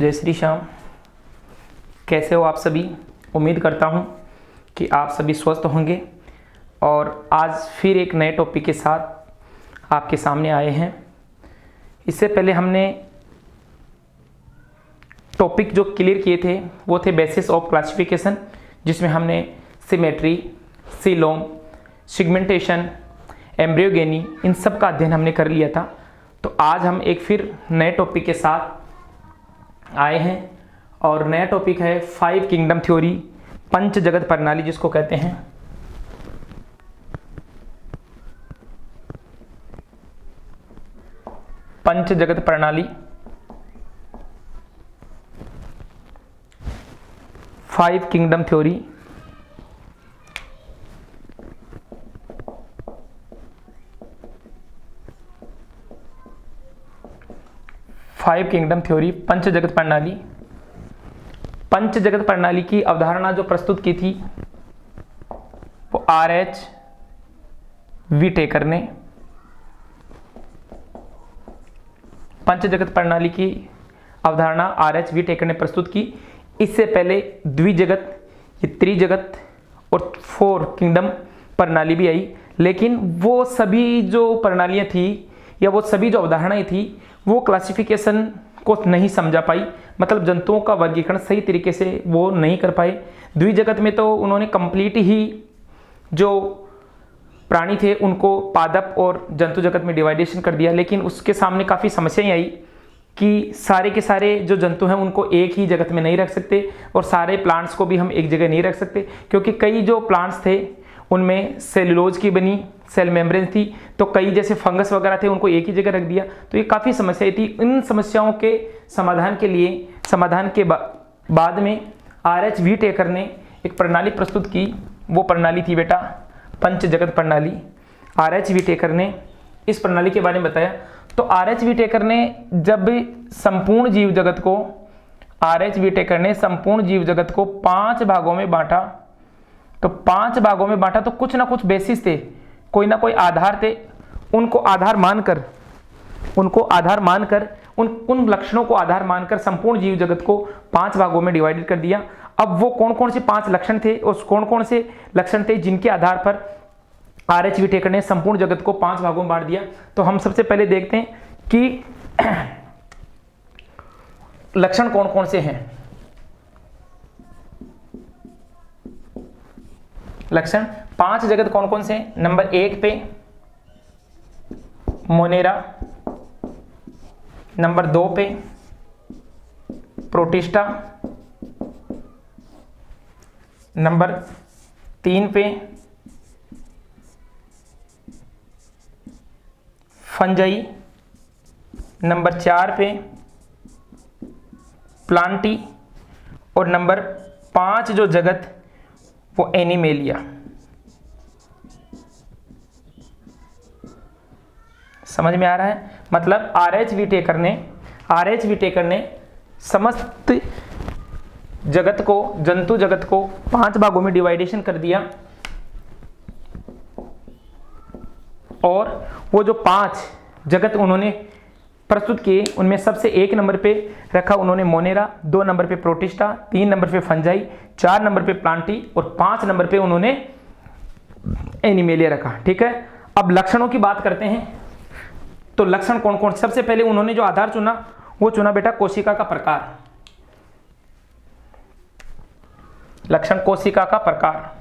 जय श्री श्याम। कैसे हो आप सभी? उम्मीद करता हूँ कि आप सभी स्वस्थ होंगे और आज फिर एक नए टॉपिक के साथ आपके सामने आए हैं। इससे पहले हमने टॉपिक जो क्लियर किए थे वो थे बेसिस ऑफ क्लासिफिकेशन, जिसमें हमने सिमेट्री, सीलोम, सिगमेंटेशन, एम्ब्रियोगेनी, इन सब का अध्ययन हमने कर लिया था। तो आज हम एक फिर नए टॉपिक के साथ आए हैं और नया टॉपिक है 5 किंगडम थ्योरी, पंच जगत प्रणाली जिसको कहते हैं। पंच जगत प्रणाली, 5 kingdom theory. Five kingdom theory, पंच जगत प्रणाली। पंच जगत प्रणाली की अवधारणा जो प्रस्तुत की थी वो R.H. विटेकर ने। पंच जगत प्रणाली की अवधारणा R.H. विटेकर ने प्रस्तुत की। इससे पहले द्विजगत, त्रिजगत और 4 किंगडम प्रणाली भी आई, लेकिन वो सभी जो प्रणालियां थी या वो सभी जो अवधारणाएं थी वो क्लासिफिकेशन को नहीं समझा पाई, मतलब जंतुओं का वर्गीकरण सही तरीके से वो नहीं कर पाए। द्विजगत में तो उन्होंने कंप्लीट ही जो प्राणी थे उनको पादप और जंतु जगत में डिवाइडेशन कर दिया, लेकिन उसके सामने काफ़ी समस्याएं आई कि सारे के सारे जो जंतु हैं उनको एक ही जगत में नहीं रख सकते और सारे प्लांट्स को भी हम एक जगह नहीं रख सकते, क्योंकि कई जो प्लांट्स थे उनमें सेलुलोज की बनी सेल मेम्ब्रेन थी, तो कई जैसे फंगस वगैरह थे उनको एक ही जगह रख दिया। तो ये काफ़ी समस्याएं थी। इन समस्याओं के समाधान के बाद में R.H. विटेकर ने एक प्रणाली प्रस्तुत की। वो प्रणाली थी बेटा पंच जगत प्रणाली। R.H. विटेकर ने इस प्रणाली के बारे में बताया। तो R.H. विटेकर ने जब संपूर्ण जीव जगत को R.H. विटेकर ने संपूर्ण जीव जगत को 5 भागों में बांटा, तो 5 भागों में बांटा तो कुछ ना कुछ बेसिस थे, कोई ना कोई आधार थे। उनको आधार मानकर उन लक्षणों को आधार मानकर संपूर्ण जीव जगत को 5 भागों में डिवाइडेड कर दिया। अब वो कौन कौन से 5 लक्षण थे और कौन कौन से लक्षण थे जिनके आधार पर R.H. विटेकर ने संपूर्ण जगत को 5 भागों में बांट दिया। तो हम सबसे पहले देखते हैं कि लक्षण कौन कौन से हैं। लक्षण 5 जगत कौन कौन से? नंबर 1 पे मोनेरा, नंबर 2 पे प्रोटिस्टा, नंबर 3 पे फंजाई, नंबर 4 पे प्लांटी और नंबर 5 जो जगत वो एनिमेलिया। समझ में आ रहा है? मतलब R.H. विटेकर ने समस्त जगत को, जंतु जगत को 5 भागों में डिवाइडेशन कर दिया और वो जो 5 जगत उन्होंने प्रस्तुत किए उनमें सबसे 1 नंबर पे रखा उन्होंने मोनेरा, 2 नंबर पे प्रोटिस्टा, 3 नंबर पे फंजाई, 4 नंबर पे प्लांटी और 5 नंबर पे उन्होंने एनिमेलिया रखा। ठीक है, अब लक्षणों की बात करते हैं। तो लक्षण कौन कौन? सबसे पहले उन्होंने जो आधार चुना वो चुना बेटा कोशिका का प्रकार। लक्षण कोशिका का प्रकार।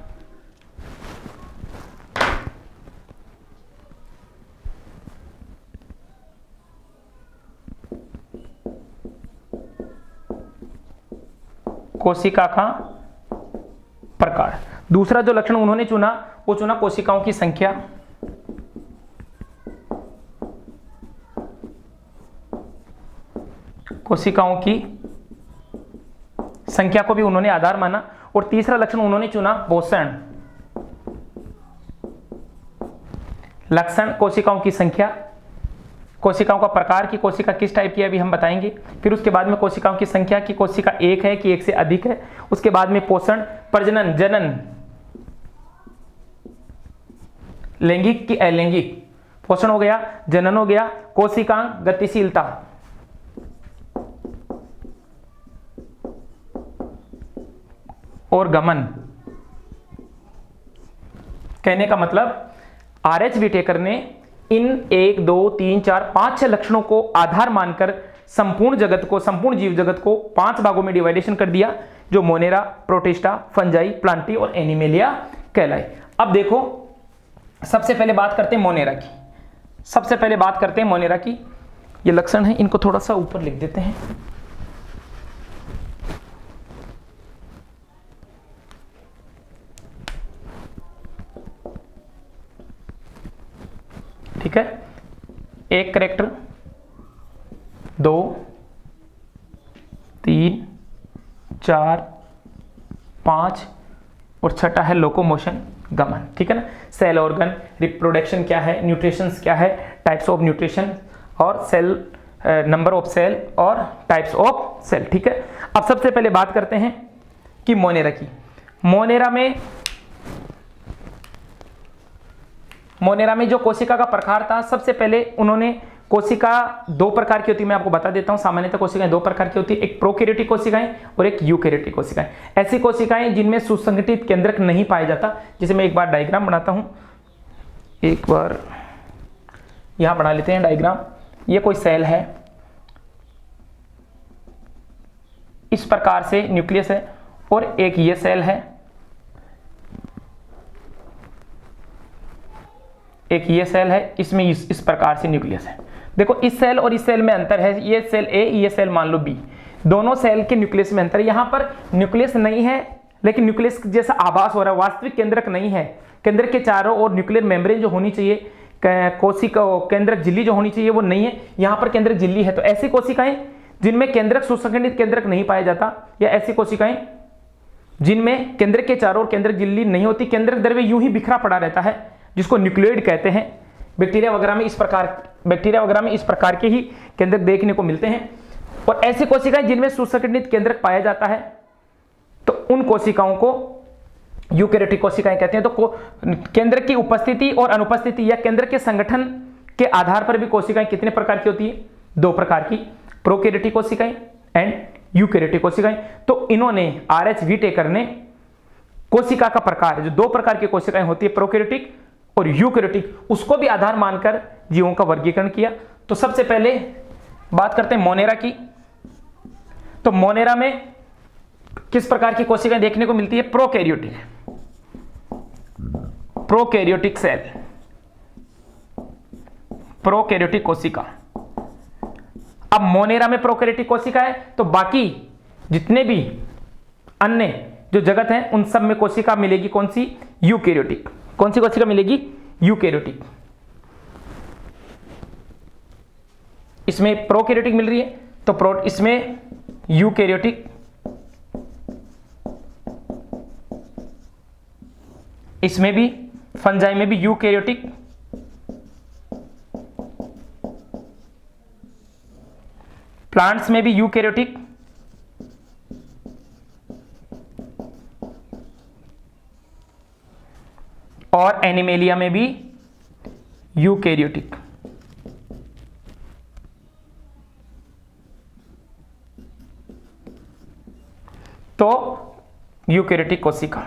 कोशिका का प्रकार। दूसरा जो लक्षण उन्होंने चुना वो चुना कोशिकाओं की संख्या। कोशिकाओं की संख्या को भी उन्होंने आधार माना। और तीसरा लक्षण उन्होंने चुना पोषण। लक्षण कोशिकाओं की संख्या, कोशिकाओं का प्रकार की कोशिका किस टाइप की है अभी हम बताएंगे। फिर उसके बाद में कोशिकाओं की संख्या की कोशिका एक है कि एक से अधिक है। उसके बाद में पोषण, प्रजनन, जनन, लैंगिक की अलैंगिक, पोषण हो गया, जनन हो गया, कोशिकांग, गतिशीलता, और गमन। कहने का मतलब आरएच विटेकर ने इन 1 2 3 4 5 6 लक्षणों को आधार मानकर संपूर्ण जगत को, संपूर्ण जीव जगत को 5 भागों में डिवाइडेशन कर दिया, जो मोनेरा, प्रोटिस्टा, फंजाई, प्लांटी और एनिमेलिया कहलाए। अब देखो, सबसे पहले बात करते हैं मोनेरा की। सबसे पहले बात करते हैं मोनेरा की। ये लक्षण है, इनको थोड़ा सा ऊपर लिख देते हैं। ठीक है, 1 कैरेक्टर, 2 3 4 5 और छठा है लोकोमोशन, गमन। ठीक है ना। सेल ऑर्गन, रिप्रोडक्शन क्या है, न्यूट्रिशंस क्या है, टाइप्स ऑफ न्यूट्रिशन और सेल, नंबर ऑफ सेल और टाइप्स ऑफ सेल। ठीक है। अब सबसे पहले बात करते हैं कि मोनेरा की। मोनेरा में जो कोशिका का प्रकार था, सबसे पहले उन्होंने कोशिका 2 प्रकार की होती है, मैं आपको बता देता हूं। सामान्यतः कोशिकाएं 2 प्रकार की होती है, एक प्रोकैरियोटिक कोशिकाएं और एक यूकैरियोटिक कोशिकाएं। ऐसी कोशिकाएं जिनमें सुसंगठित केंद्रक नहीं पाया जाता। जैसे मैं एक बार डायग्राम बनाता हूं, एक बार यहां बना लेते हैं डायग्राम। ये कोई सेल है, इस प्रकार से न्यूक्लियस है, और एक ये सेल है, एक ये सेल है, इसमें इस प्रकार से न्यूक्लियस है। देखो, इस सेल और इस सेल में अंतर है। ये सेल ए, ये सेल मान लो बी, दोनों सेल के न्यूक्लियस में अंतर है। यहां पर न्यूक्लियस नहीं है, लेकिन न्यूक्लियस जैसा आभास हो रहा है, वास्तविक केंद्रक नहीं है। केंद्रक के चारों ओर न्यूक्लियर मेम्ब्रेन जो होनी चाहिए, कोशिका केंद्रक झिल्ली जो होनी चाहिए, वो नहीं है। यहां पर केंद्रक झिल्ली है। तो ऐसी कोशिकाएं जिनमें केंद्रक, सुसंगठित केंद्रक नहीं पाया जाता, या ऐसी कोशिकाएं जिनमें केंद्रक के चारों ओर केंद्रक झिल्ली नहीं होती, केंद्रक द्रव्य यूं ही बिखरा पड़ा रहता है, जिसको न्यूक्लियोइड कहते हैं। बैक्टीरिया वगैरह में इस प्रकार के ही केंद्रक देखने को मिलते हैं। और ऐसी कोशिकाएं जिनमें सुसंगठित केंद्रक पाया जाता है, तो उन कोशिकाओं को यूकैरियोटिक कोशिकाएं कहते हैं। तो केंद्रक की उपस्थिति और अनुपस्थिति या केंद्रक के संगठन के आधार पर भी कोशिकाएं कितने प्रकार की होती है? 2 प्रकार की, प्रोकैरियोटिक कोशिकाएं एंड यूकैरियोटिक कोशिकाएं। तो इन्होंने, आरएच विटेकर ने कोशिका का प्रकार, जो 2 प्रकार की कोशिकाएं होती है, प्रोकैरियोटिक और यूकैरियोटिक, उसको भी आधार मानकर जीवों का वर्गीकरण किया। तो सबसे पहले बात करते हैं मोनेरा की। तो मोनेरा में किस प्रकार की कोशिकाएं देखने को मिलती है? प्रोकैरियोटिक सेल, प्रोकैरियोटिक कोशिका। अब मोनेरा में प्रोकैरियोटिक कोशिका है, तो बाकी जितने भी अन्य जो जगत है, उन सब में कोशिका मिलेगी कौन सी? यूकैरियोटिक। कौन सी कोशिका मिलेगी? यूकैरियोटिक। इसमें प्रोकैरियोटिक मिल रही है, तो इसमें यूकैरियोटिक, इसमें भी, फंजाई में भी यूकैरियोटिक, प्लांट्स में भी यूकैरियोटिक, और एनिमेलिया में भी यूकैरियोटिक। तो यूकैरियोटिक कोशिका।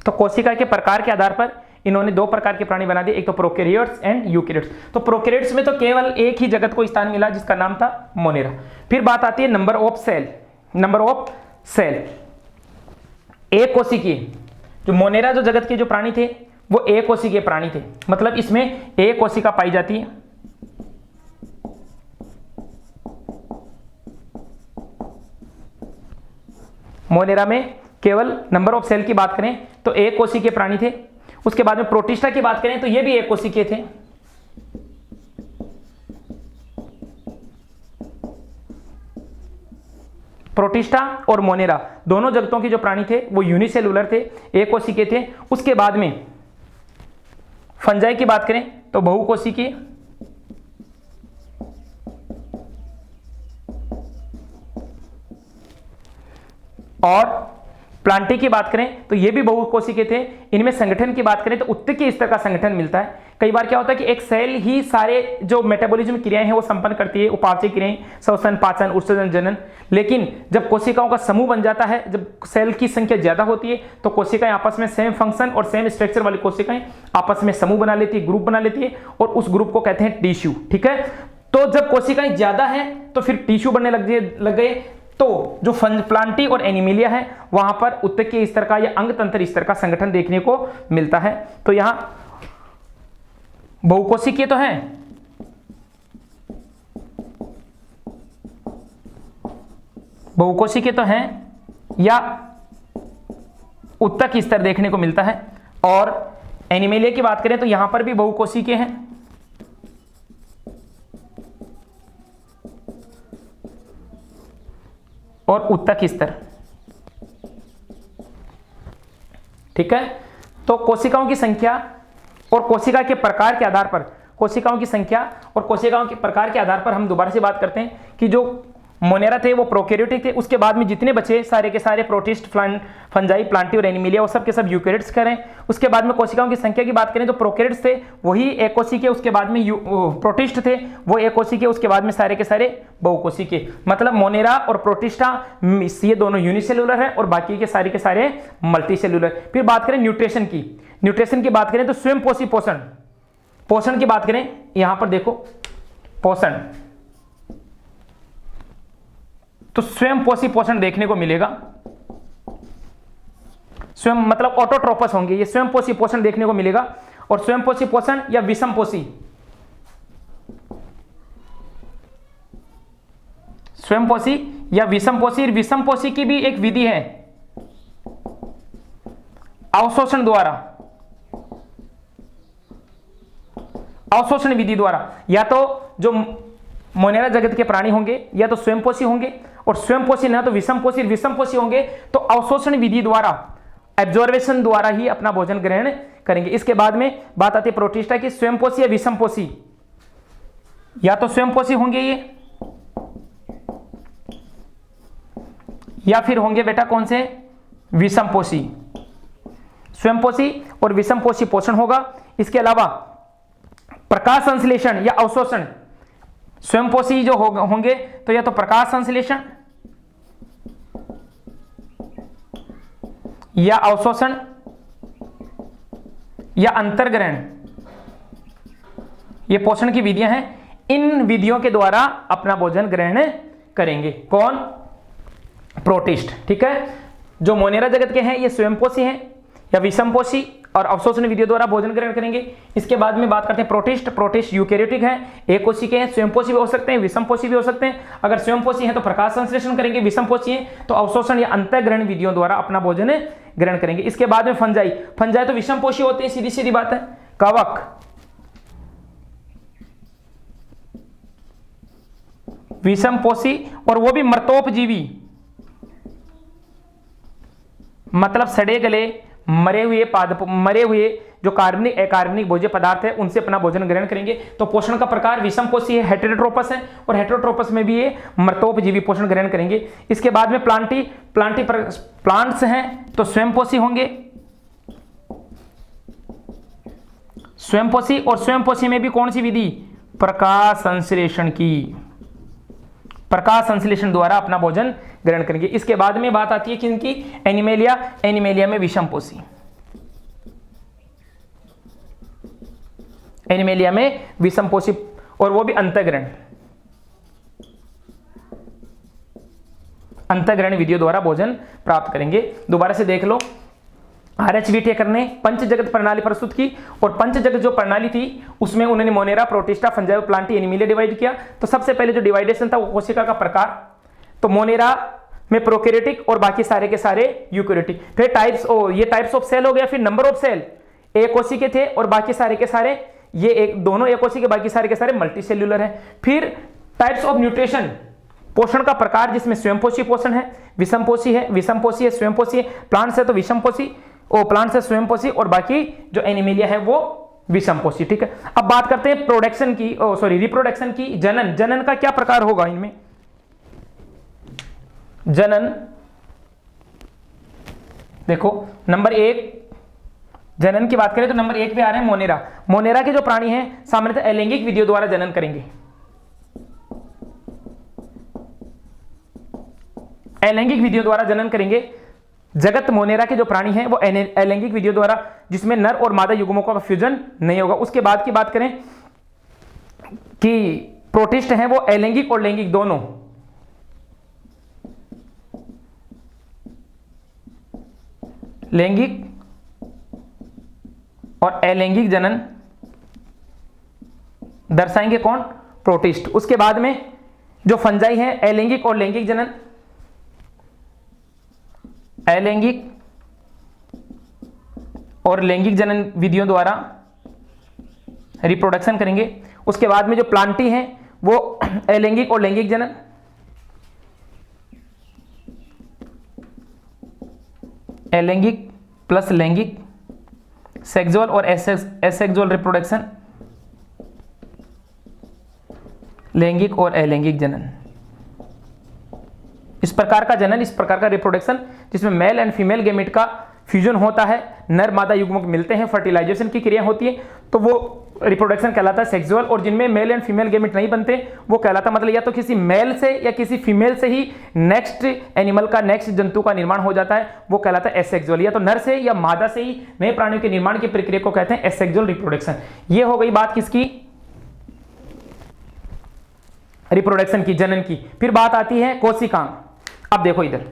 तो कोशिका के प्रकार के आधार पर इन्होंने 2 प्रकार के प्राणी बना दिए, एक तो प्रोकैरियोट्स एंड यूकैरियोट्स। तो प्रोकैरियोट्स में तो केवल एक ही जगत को स्थान मिला, जिसका नाम था मोनेरा। फिर बात आती है number of cell. Number of cell, एक कोशिकीय, जो मोनेरा जो जगत के जो प्राणी थे, वो एक कोशिकीय प्राणी थे। मतलब इसमें एक कोशिका पाई जाती है। मोनेरा में केवल नंबर ऑफ सेल की बात करें तो एक कोशिकीय प्राणी थे। उसके बाद में प्रोटिस्टा की बात करें तो ये भी एक कोशिकीय थे। प्रोटिस्टा और मोनेरा दोनों जगतों के जो प्राणी थे वो यूनिसेलुलर थे, एक कोशिकीय थे। उसके बाद में फंजाई की बात करें तो बहुकोशिकीय, और प्लांटी की बात करें तो ये भी बहुकोशिकीय थे। इनमें संगठन की बात करें तो उत्तकीय स्तर का संगठन मिलता है। कई बार क्या होता है कि एक सेल ही सारे जो मेटाबॉलिज्म क्रियाएं हैं वो संपन्न करती है, उपापचय क्रियाएं, श्वसन, पाचन, उत्सर्जन, जनन। लेकिन जब कोशिकाओं का समूह बन जाता है, जब सेल की संख्या ज्यादा होती है, तो कोशिकाएं आपस में सेम फंक्शन और सेम स्ट्रक्चर वाली कोशिकाएं आपस में समूह बना लेती है, ग्रुप बना लेती है, और उस ग्रुप को कहते हैं टिश्यू। ठीक है, तो जब कोशिकाएं ज्यादा है तो फिर टिश्यू बनने लग गए। तो जो प्लांटी और एनिमिलिया है वहां पर उत्तकीय स्तर का या अंग तंत्र स्तर का संगठन देखने को मिलता है। तो यहां बहुकोशिकीय तो है, बहुकोशिकीय तो है या उत्तक स्तर देखने को मिलता है। और एनिमिलिया की बात करें तो यहां पर भी बहुकोशिकीय है, और उत्तक स्तर। ठीक है, तो कोशिकाओं की संख्या और कोशिका के प्रकार के आधार पर, कोशिकाओं की संख्या और कोशिकाओं के प्रकार के आधार पर हम दोबारा से बात करते हैं कि जो मोनेरा थे वो प्रोकैरियोटिक थे, उसके बाद में जितने बचे सारे के सारे प्रोटिस्ट, फंजाई, प्लांटी और एनिमिलिया, वो सब के सब यूकैरियोट्स करें। उसके बाद में कोशिकाओं की संख्या की बात करें तो प्रोकैरियोट्स थे वही एकोशिकीय, उसके बाद में प्रोटिस्ट थे वो एकोशिकीय, उसके बाद में सारे के सारे बहुकोशिकीय। मतलब मोनेरा और प्रोटिस्टा ये दोनों यूनिसेलुलर है और बाकी के सारे मल्टीसेलुलर। फिर बात करें न्यूट्रिशन की, न्यूट्रिशन की बात करें तो स्वयं पोषी पोषण, पोषण की बात करें यहां पर देखो पोषण, तो स्वयं पोषी पोषण देखने को मिलेगा। स्वयं मतलब ऑटोट्रोपस होंगे, ये स्वयं पोषी पोषण देखने को मिलेगा। और स्वयं पोषी पोषण या विषम पोषी, स्वयं पोषी या विषम पोषी, विषम पोषी की भी एक विधि है अवशोषण द्वारा, अवशोषण विधि द्वारा। या तो जो मोनेरा जगत के प्राणी होंगे या तो स्वयंपोषी होंगे, और स्वयंपोषी ना तो विषमपोषी, विषमपोषी होंगे तो अवशोषण विधि द्वारा, एब्जॉर्वेशन द्वारा ही अपना भोजन ग्रहण करेंगे। इसके बाद में बात आती है प्रोटिस्टा की, स्वयंपोषी या विषमपोषी, या तो स्वयंपोषी होंगे ये, या फिर होंगे बेटा कौन से, विषमपोषी। स्वयंपोषी और विषमपोषी पोषण होगा। इसके अलावा प्रकाश संश्लेषण या अवशोषण, स्वयंपोषी जो होंगे तो या तो प्रकाश संश्लेषण या अवशोषण या अंतर्ग्रहण, ये पोषण की विधियां हैं। इन विधियों के द्वारा अपना भोजन ग्रहण करेंगे कौन, प्रोटिस्ट। ठीक है, जो मोनेरा जगत के हैं ये स्वयंपोषी हैं या विषमपोषी और अवशोषण विधियों द्वारा भोजन ग्रहण करेंगे। इसके बाद में बात करते हैं प्रोटिस्ट, प्रोटिस्ट यूकैरियोटिक है, एकोशिकीय हैं, स्वयंपोषी भी हो सकते हैं, विषमपोषी भी हो सकते हैं। अगर स्वयंपोषी हैं तो प्रकाश संश्लेषण करेंगे, विषमपोषी हैं तो अवशोषण या अंतःग्रहण विधियों द्वारा अपना भोजन ग्रहण करेंगे। इसके बाद में फंजाई, फंजाई तो विषमपोषी होते हैं, सीधी सीधी बात है। कवक विषमपोषी और वो भी मृतोपजीवी, मतलब सड़े गले मरे हुए जो कार्बनिक अकार्बनिक भोज्य पदार्थ है उनसे अपना भोजन ग्रहण करेंगे। तो पोषण का प्रकार विषमपोषी है, हेटेरोट्रोपस है, और हेटेरोट्रोपस में भी ये मृतोपजीवी पोषण ग्रहण करेंगे। इसके बाद में प्लांट्स हैं तो स्वयंपोषी होंगे, स्वयंपोषी, और स्वयंपोषी में भी कौन सी विधि, प्रकाश संश्लेषण की, प्रकाश संश्लेषण द्वारा अपना भोजन ग्रहण करेंगे। इसके बाद में बात आती है किनकी, एनिमेलिया, एनिमेलिया में विषमपोषी, एनिमेलिया में विषमपोषी और वो भी अंतःग्रहण विधियों द्वारा भोजन प्राप्त करेंगे। दोबारा से देख लो, आरएच व्हिटेकर ने पंच जगत प्रणाली प्रस्तुत की, और पंच जगत जो प्रणाली थी उसमें उन्होंने Monera, protista, fungi, Plantae, Animalia divide किया। तो सबसे पहले जो डिवाइडेशन था वो कोशिका का प्रकार, तो मोनेरा में प्रोकैरियोटिक और बाकी सारे के सारे यूकैरियोटिक। फिर टाइप्स, ये टाइप्स ऑफ सेल हो गया। फिर नंबर ऑफ सेल, एक कोशिका के थे और बाकी सारे के सारे ये एक दोनों एक कोशिका के, बाकी सारे के सारे मल्टी सेल्यूलर है। फिर टाइप्स ऑफ न्यूट्रिशन, पोषण का प्रकार जिसमें स्वयंपोषी पोषण है, विषमपोषी है, विषमपोषी है, स्वयंपोषी है, प्लांट्स है तो विषमपोषी, प्लांट्स है स्वयंपोषी, और बाकी जो एनिमिलिया है वो विषमपोषी। ठीक है, अब बात करते हैं प्रोडक्शन की, रिप्रोडक्शन की। जनन, जनन का क्या प्रकार होगा इनमें, जनन देखो नंबर 1 जनन की बात करें तो नंबर 1 पे आ रहे हैं मोनेरा। मोनेरा के जो प्राणी हैं सामान्यतः अलैंगिक विधियों द्वारा जनन करेंगे। अलैंगिक विधियों द्वारा जनन करेंगे। जगत मोनेरा के जो प्राणी हैं वो अलैंगिक विधियों द्वारा, जिसमें नर और मादा युग्मों का फ्यूजन नहीं होगा। उसके बाद की बात करें कि प्रोटिस्ट हैं वो अलैंगिक और लैंगिक दोनों, लैंगिक और अलैंगिक जनन दर्शाएंगे कौन? प्रोटिस्ट। उसके बाद में जो फंजाई है अलैंगिक और लैंगिक जनन, अलैंगिक और लैंगिक जनन विधियों द्वारा रिप्रोडक्शन करेंगे। उसके बाद में जो प्लांटी हैं वो अलैंगिक और लैंगिक जनन, अलैंगिक प्लस लैंगिक, सेक्सुअल और एसेक्सुअल रिप्रोडक्शन, लैंगिक और अलैंगिक जनन। इस प्रकार का जनन, इस प्रकार का रिप्रोडक्शन जिसमें मेल एंड फीमेल गेमेट का फ्यूजन होता है, नर मादा युग्मक मिलते हैं, फर्टिलाइजेशन की क्रिया होती है, तो वो रिप्रोडक्शन कहलाता है सेक्सुअल। और जिनमें मेल एंड फीमेल गेमेट नहीं बनते वो कहलाता, मतलब या तो किसी मेल से या किसी फीमेल से ही नेक्स्ट एनिमल का, नेक्स्ट जंतु का निर्माण हो जाता है, वो कहलाता है एसेक्सुअल। या तो नर से या मादा से ही नए प्राणियों के निर्माण की प्रक्रिया को कहते हैं एसेक्सुअल रिप्रोडक्शन। ये हो गई बात किसकी? रिप्रोडक्शन की, जनन की। फिर बात आती है कोशिकांग। अब देखो इधर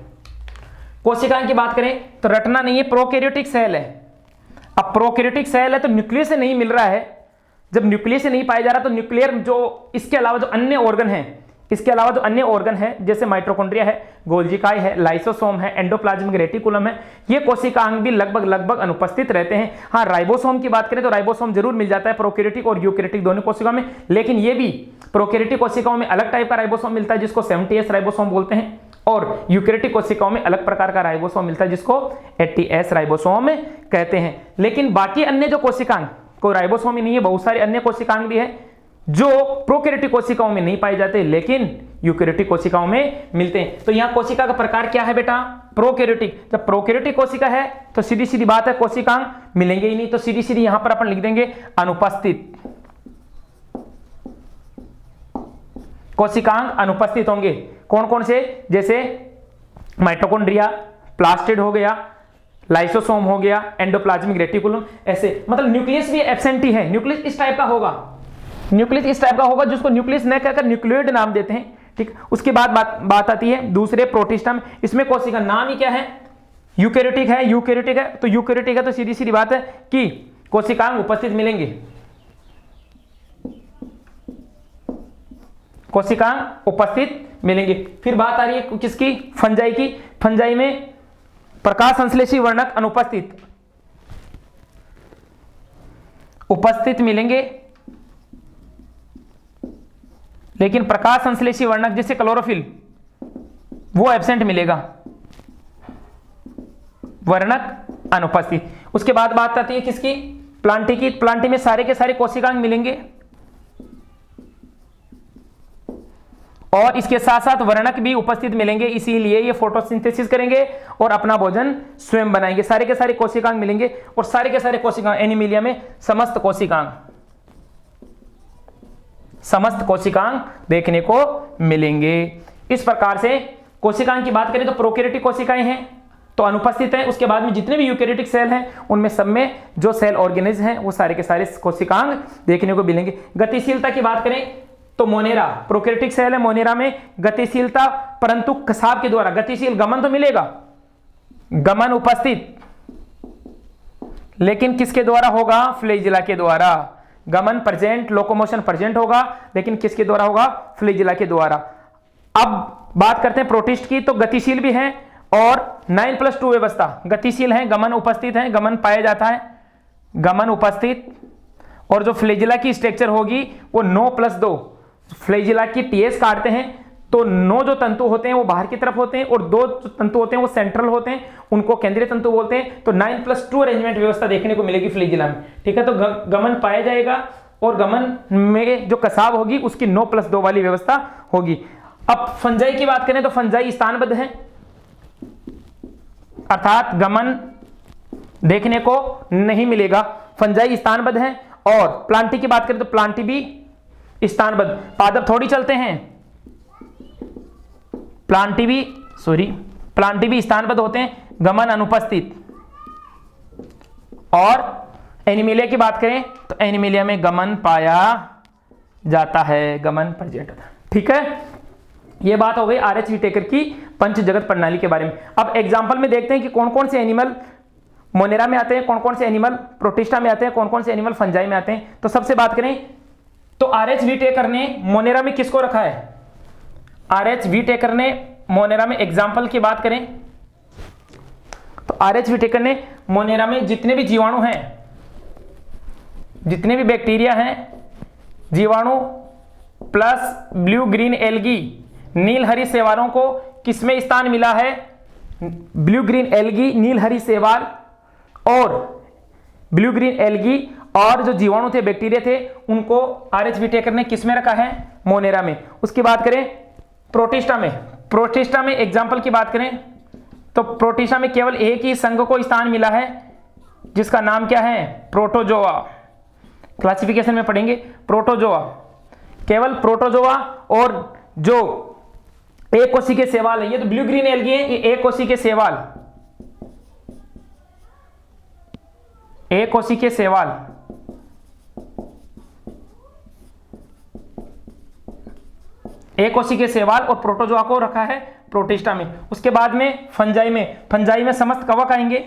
कोशिकांग की बात करें तो रटना नहीं है, प्रोकैरियोटिक सेल है। अब प्रोकैरियोटिक सेल है तो न्यूक्लियस से नहीं मिल रहा है। जब न्यूक्लियस से नहीं पाया जा रहा तो न्यूक्लियर जो इसके अलावा जो अन्य ऑर्गन है, इसके अलावा जो अन्य ऑर्गन है जैसे माइटोकॉन्ड्रिया है, गोल्जिकाई है, लाइसोसोम है, एंडोप्लाज्मिक रेटिकुलम है, ये कोशिकांग भी लगभग अनुपस्थित रहते हैं। हाँ, राइबोसोम की बात करें तो राइबोसोम जरूर मिल जाता है प्रोकैरियोटिक और यूकैरियोटिक दोनों कोशिकाओं में, लेकिन ये भी प्रोकैरियोटिक कोशिकाओं में अलग टाइप का राइबोसोम मिलता है जिसको 70S राइबोसोम बोलते हैं, और यूकैरियोटिक कोशिकाओं में अलग प्रकार का राइबोसोम मिलता है जिसको 80S राइबोसोम कहते हैं। लेकिन बाकी अन्य जो कोशिकांग, कोई राइबोसोम ही नहीं है, बहुत सारे अन्य कोशिकांग भी है जो प्रोकैरियोटिक कोशिकाओं में नहीं पाए जाते लेकिन यूकैरियोटिक कोशिकाओं में मिलते हैं। तो यहां कोशिका का प्रकार क्या है बेटा? प्रोकैरियोटिक। जब प्रोकैरियोटिक कोशिका है तो सीधी सीधी बात है कोशिकांग मिलेंगे ही नहीं, तो सीधी सीधी यहां पर अपन लिख देंगे अनुपस्थित। कोशिकांग अनुपस्थित होंगे। कौन कौन से? जैसे माइटोकॉन्ड्रिया, प्लास्टिड हो गया, लाइसोसोम हो गया, एंडोप्लाज्मिक रेटिकुलम, ऐसे मतलब न्यूक्लियस भी एब्सेंट ही है। न्यूक्लियस इस टाइप का होगा, न्यूक्लियस इस टाइप का होगा जिसको न्यूक्लियस न कहकर न्यूक्लियोइड नाम देते हैं। ठीक, उसके बाद बात आती है दूसरे प्रोटिस्टा में। इसमें कोशिका नाम ही क्या है? यूकैरियोटिक है। यूकैरियोटिक है तो यूकैरियोटिक है तो सीधी सीधी बात है कि कोशिकांग उपस्थित मिलेंगे, कोशिकांग उपस्थित मिलेंगे। फिर बात आ रही है किसकी? फंजाई की। फंजाई में प्रकाश संश्लेषी वर्णक अनुपस्थित, उपस्थित मिलेंगे, लेकिन प्रकाश संश्लेषी वर्णक जैसे क्लोरोफिल वो एब्सेंट मिलेगा, वर्णक अनुपस्थित। उसके बाद बात आती है किसकी? प्लांटी की। प्लांटी में सारे के सारे कोशिकांग मिलेंगे और इसके साथ साथ वर्णक भी उपस्थित मिलेंगे, इसीलिए ये फोटोसिंथेसिस करेंगे और अपना भोजन स्वयं बनाएंगे। सारे के सारे कोशिकांग मिलेंगे और सारे के सारे कोशिकांग एनिमिलिया में समस्त कोशिकांग देखने को मिलेंगे। इस प्रकार से कोशिकांग की बात करें तो प्रोकैरियोटिक कोशिकाएं हैं तो अनुपस्थित हैं। उसके बाद में जितने भी यूकैरियोटिक सेल हैं उनमें सब में जो सेल ऑर्गेनिज्म हैं वो सारे के सारे कोशिकांग देखने को मिलेंगे। गतिशीलता की बात करें तो मोनेरा प्रोकैरियोटिक सेल है, मोनेरा में गतिशीलता परंतु कसाब के द्वारा गतिशील, गमन तो मिलेगा, गमन उपस्थित, लेकिन किसके द्वारा होगा? फ्लैजिला के द्वारा। गमन प्रेजेंट, लोकोमोशन प्रेजेंट होगा, लेकिन किसके द्वारा होगा? फ्लैजिला के द्वारा। अब बात करते हैं प्रोटिस्ट की, तो गतिशील भी है और 9+2 व्यवस्था, गतिशील है, गमन उपस्थित है, गमन पाया जाता है, गमन उपस्थित। और जो फ्लैजिला की स्ट्रक्चर होगी वो 9+2, फ्लैजिला की टीएस काटते हैं तो 9 जो तंतु होते हैं वो बाहर की तरफ होते हैं और 2 जो तंतु होते हैं वो सेंट्रल होते हैं, उनको केंद्रीय तंतु बोलते हैं। तो 9+2 अरेंजमेंट व्यवस्था देखने को मिलेगी फ्लैजिला में। ठीक है, तो गमन पाया जाएगा और गमन में जो कसाव होगी उसकी 9+2 वाली व्यवस्था होगी। अब फंजाई की बात करें तो फंजाई स्थानबद्ध है, अर्थात गमन देखने को नहीं मिलेगा। फंजाई स्थानबद्ध है और प्लांटी की बात करें तो प्लांटी भी स्थानबद्ध, पादप थोड़ी चलते हैं, प्लांटी भी स्थानबद्ध होते हैं, गमन अनुपस्थित। और एनिमिलिया की बात करें तो एनिमिलिया में गमन पाया जाता है, गमन प्रेजेंट होता है। ठीक है, यह बात हो गई आरएच व्हिटेकर की पंच जगत प्रणाली के बारे में। अब एग्जांपल में देखते हैं कि कौन कौन से एनिमल मोनेरा में आते हैं, कौन कौन से एनिमल प्रोटिस्टा में आते हैं, कौन कौन से एनिमल फंजाई में आते हैं। तो सबसे बात करें तो आरएच व्हिटेकर ने मोनेरा में किसको रखा है? आरएच व्हिटेकर ने मोनेरा में एग्जाम्पल की बात करें तो आरएच व्हिटेकर ने मोनेरा में जितने भी जीवाणु हैं, जितने भी बैक्टीरिया हैं, जीवाणु प्लस ब्लू ग्रीन एल्गी, नील हरी शैवालों को किसमें स्थान मिला है? ब्लू ग्रीन एल्गी, नील हरी शैवाल और ब्लू ग्रीन एल्गी और जो जीवाणु थे, बैक्टीरिया थे, उनको आरएच व्हिटेकर ने किसमें रखा है? मोनेरा में। उसकी बात करें प्रोटिस्टा में, प्रोटिस्टा में एग्जाम्पल की बात करें तो प्रोटिस्टा में केवल एक ही संघ को स्थान मिला है जिसका नाम क्या है? प्रोटोजोआ। क्लासिफिकेशन में पढ़ेंगे प्रोटोजोआ, केवल प्रोटोजोआ। और जो एक कोशिकीय शैवाल है, ये तो ब्लू ग्रीन एल्गी है, ये एक कोशिकीय शैवाल, एक कोशिकीय शैवाल, एक कोशिकीय शैवाल और प्रोटोजोआ को रखा है प्रोटिस्टा में। उसके बाद में फंजाई में समस्त कवक आएंगे।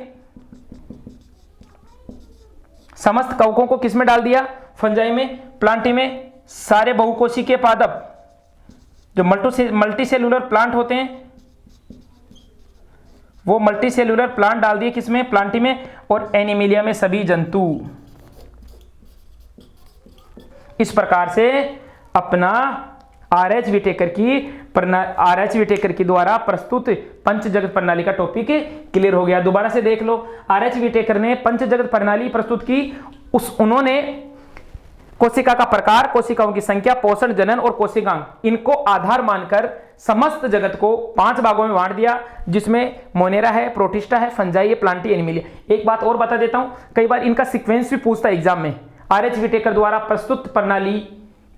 समस्त कवकों को किसमें डाल दिया? फंजाई में। प्लांटी में सारे बहुकोशिकीय पादप जो मल्टीसेलुलर प्लांट होते हैं, वो मल्टीसेलुलर प्लांट डाल दिए किसमें? प्लांटी में। और एनिमिलिया में सभी जंतु। इस प्रकार से अपना आरएच व्हिटेकर की द्वारा प्रस्तुत पंच जगत प्रणाली का टॉपिक क्लियर हो गया। दोबारा से देख लो, आरएच व्हिटेकर ने पंच जगत प्रणाली प्रस्तुत की। उन्होंने कोशिका का प्रकार, कोशिकाओं की संख्या, पोषण, जनन और कोशिकांग, इनको आधार मानकर समस्त जगत को 5 भागों में बांट दिया, जिसमें मोनेरा है, प्रोटिस्टा है, फंजाई है, प्लांटी, एनिमिलिया। एक बात और बता देता हूं, कई बार इनका सीक्वेंस भी पूछता है एग्जाम में। आरएच व्हिटेकर द्वारा प्रस्तुत प्रणाली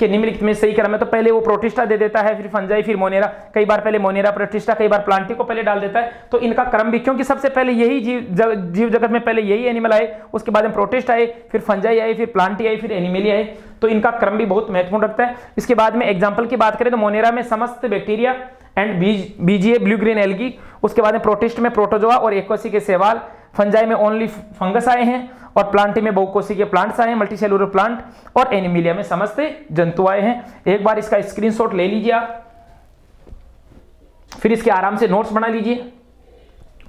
के निम्नलिखित में सही क्रम है, तो पहले वो प्रोटिस्टा दे देता है, फिर फंजाई, फिर मोनेरा, कई बार पहले मोनेरा, प्रोटिस्टा, कई बार प्लांटी को पहले डाल देता है। तो इनका क्रम भी, क्योंकि सबसे पहले यही जीव जगत में पहले यही एनिमल आए, उसके बाद में प्रोटिस्ट आए, फिर फंजाई आए, फिर प्लांटी आई, फिर एनिमिलिया आए। तो इनका क्रम भी बहुत महत्वपूर्ण रखता है। इसके बाद में एग्जाम्पल की बात करें तो मोनेरा में समस्त bacteria and BGA blue green algae, उसके बाद में प्रोटिस्ट में प्रोटोजोआ और एककोशिकीय शैवाल, फंजाई में ओनली फंगस आए हैं और प्लांटी में बहुकोशिकीय प्लांट्स आए हैं, मल्टीसेलुलर प्लांट, और एनिमिलिया में समस्त जंतु आए हैं। एक बार इसका स्क्रीनशॉट ले लीजिए आप, फिर इसके आराम से नोट्स बना लीजिए।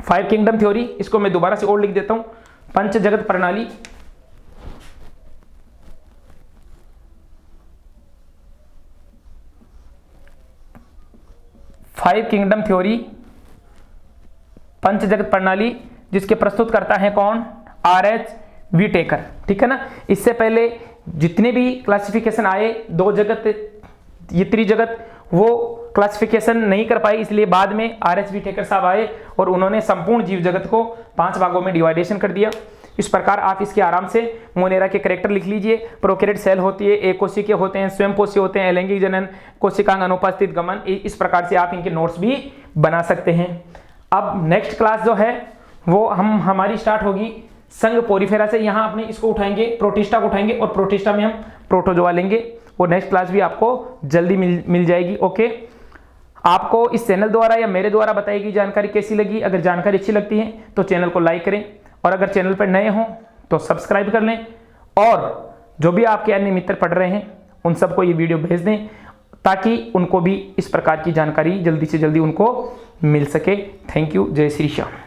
5 किंगडम थ्योरी, इसको मैं दोबारा से और लिख देता हूं, पंच जगत प्रणाली। फाइव किंगडम थ्योरी, पंच जगत प्रणाली, जिसके प्रस्तुत करता है कौन? RH Whittaker. ठीक है ना। इससे पहले जितने भी क्लासिफिकेशन आए, 2 जगत, ये त्रिजगत, वो क्लासिफिकेशन नहीं कर पाए, इसलिए बाद में आरएच व्हिटेकर साहब आए और उन्होंने संपूर्ण जीव जगत को 5 भागों में डिवाइडेशन कर दिया। इस प्रकार आप इसके आराम से मोनेरा के कैरेक्टर लिख लीजिए। प्रोकैरियोट सेल होती है, एक कोशिकीय होते हैं, स्वयं कोशीय होते हैं, अलैंगिक जनन, कोशिकांग अनुपस्थित, गमन। इस प्रकार से आप इनके नोट्स भी बना सकते हैं। अब नेक्स्ट क्लास जो है वो हमारी स्टार्ट होगी संघ पोरिफेरा से। यहाँ अपने इसको उठाएंगे, प्रोटिस्टा को उठाएंगे और प्रोटिस्टा में हम प्रोटोजोआ लेंगे। वो नेक्स्ट क्लास भी आपको जल्दी मिल जाएगी। ओके, आपको इस चैनल द्वारा या मेरे द्वारा बताई गई जानकारी कैसी लगी? अगर जानकारी अच्छी लगती है तो चैनल को लाइक करें, और अगर चैनल पर नए हों तो सब्सक्राइब कर लें, और जो भी आपके अन्य मित्र पढ़ रहे हैं उन सबको ये वीडियो भेज दें, ताकि उनको भी इस प्रकार की जानकारी जल्दी से जल्दी उनको मिल सके। Thank you. जय श्री श्याम।